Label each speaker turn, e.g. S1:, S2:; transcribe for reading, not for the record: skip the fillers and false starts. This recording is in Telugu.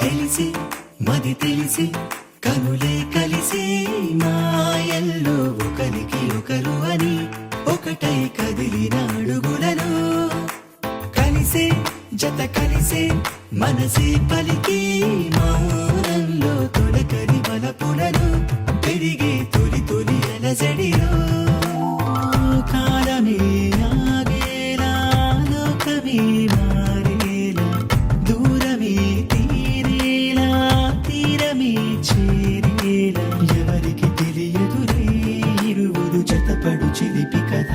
S1: తెలిసి మది తెలిసి కనులే కలిసి మాయల్లో ఒకరికి ఒకరు అని ఒకటై కదిలిన అడుగులలో కలిసే జత కలిసే మనసే పలికి మౌనంలో తొలకరి బలపులను పెరిగే తొలి తొలి అలజడిలో కాలమే ఆగేలా లోకమే మారేలా దూరమే తీరేలా తీరమే చేరేలా ఎవరికి తెలియదులే ఇరువురు జతపడు చిలిపి కథ.